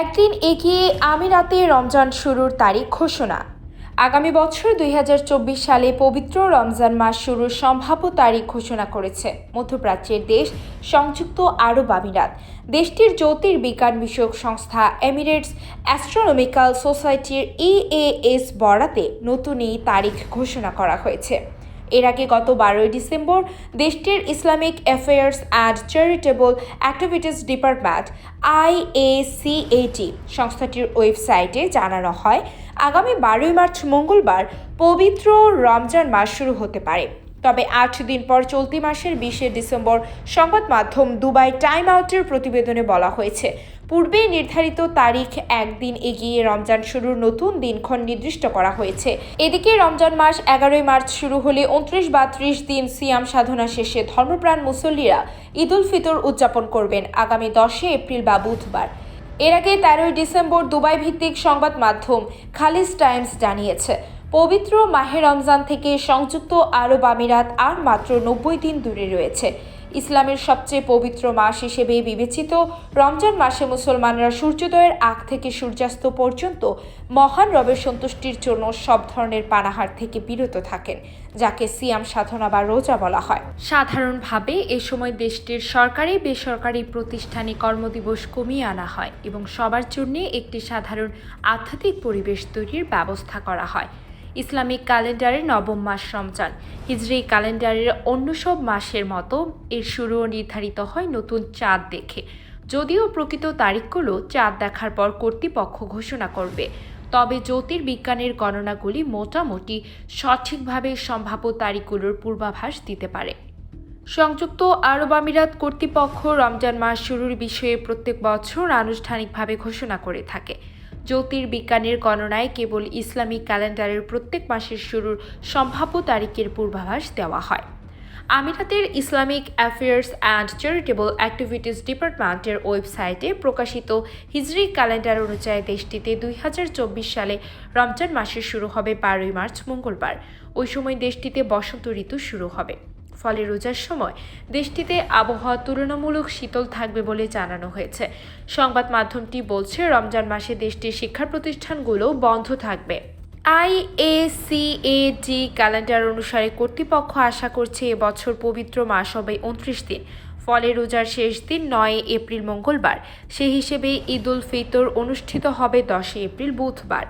একদিন এগিয়ে আমিরাতে রমজান শুরুর তারিখ ঘোষণা। আগামী বছর ২০২৪ সালে পবিত্র রমজান মাস শুরুর সম্ভাব্য তারিখ ঘোষণা করেছে মধ্যপ্রাচ্যের দেশ সংযুক্ত আরব আমিরাত। দেশটির জ্যোতির্বিজ্ঞান বিষয়ক সংস্থা এমিরেটস অ্যাস্ট্রোনমিক্যাল সোসাইটির EAS বরাতে নতুন এই তারিখ ঘোষণা করা হয়েছে। এর আগে গত ১২ ডিসেম্বর দেশটির Islamic affairs and charitable activities department IACAT সংস্থাটির ওয়েবসাইটে জানানো হয়, আগামী ১২ মার্চ মঙ্গলবার পবিত্র রমজান মাস শুরু হতে পারে। তবে ৮ দিন পর চলতি মাসের ২০ ডিসেম্বর সংবাদ মাধ্যম দুবাই টাইম আউটের প্রতিবেদনে বলা হয়েছে, পূর্বেই নির্ধারিত তারিখ একদিন এগিয়ে রমজান শুরুর নতুন দিনক্ষণ নির্দিষ্ট করা হয়েছে। এদিকে রমজান মাস ১১ মার্চ শুরু হলে ২৯ বা ৩০ দিন সিয়াম সাধনা শেষে ধর্মপ্রাণ মুসল্লিরা ঈদ উল ফিতর উদযাপন করবেন আগামী ১০ এপ্রিল বা বুধবার। এর আগে ১৩ ডিসেম্বর দুবাই ভিত্তিক সংবাদ মাধ্যম খালিজ টাইমস জানিয়েছে, পবিত্র মাহে রমজান থেকে সংযুক্ত আরব আমিরাত আর মাত্র ৯০ দিন দূরে রয়েছে। ইসলামের সবচেয়ে পবিত্র মাস হিসেবে বিবেচিত রমজান মাসে মুসলমানরা সূর্যোদয়ের আগ থেকে সূর্যাস্ত পর্যন্ত মহান রবের সন্তুষ্টির জন্য সব ধরনের পানাহার থেকে বিরত থাকেন, যাকে সিয়াম সাধনা বা রোজা বলা হয়। সাধারণভাবে এ সময় দেশটির সরকারি বেসরকারি প্রতিষ্ঠানে কর্মদিবস কমিয়ে আনা হয় এবং সবার জন্য একটি সাধারণ আধ্যাত্মিক পরিবেশ তৈরির ব্যবস্থা করা হয়। ইসলামিক ক্যালেন্ডারের নবম মাস রমজান হিজরি ক্যালেন্ডারের অন্য সব মাসের মতো এর শুরুও নির্ধারিত হয় নতুন চাঁদ দেখে, যদিও প্রকৃত তারিখগুলো চাঁদ দেখার পর কর্তৃপক্ষ ঘোষণা করবে। তবে জ্যোতির্বিজ্ঞানের গণনাগুলি মোটামুটি সঠিকভাবে সম্ভাব্য তারিখগুলোর পূর্বাভাস দিতে পারে। সংযুক্ত আরব আমিরাত কর্তৃপক্ষ রমজান মাস শুরুর বিষয়ে প্রত্যেক বছর আনুষ্ঠানিকভাবে ঘোষণা করে থাকে। জ্যোতির্বিজ্ঞানের গণনায় কেবল ইসলামিক ক্যালেন্ডারের প্রত্যেক মাসের শুরুর সম্ভাব্য তারিখের পূর্বাভাস দেওয়া হয়। আমিরাতের Islamic affairs and charitable activities ডিপার্টমেন্টের ওয়েবসাইটে প্রকাশিত হিজরি ক্যালেন্ডার অনুযায়ী দেশটিতে ২০২৪ সালে রমজান মাসের শুরু হবে ১২ মার্চ মঙ্গলবার। ওই সময় দেশটিতে বসন্ত ঋতু শুরু হবে, ফলে রোজার সময় দেশটিতে আবহাওয়া তুলনামূলক শীতল থাকবে বলে জানানো হয়েছে। সংবাদ মাধ্যমটি বলছে, রমজান মাসে দেশটির শিক্ষা প্রতিষ্ঠানগুলো বন্ধ থাকবে। IACAT ক্যালেন্ডার অনুসারে কর্তৃপক্ষ আশা করছে এবছর পবিত্র মাস হবে ২৯ দিন, ফলে রোজার শেষ দিন ৯ এপ্রিল মঙ্গলবার। সেই হিসেবে ঈদ উল ফিতর অনুষ্ঠিত হবে ১০ এপ্রিল বুধবার।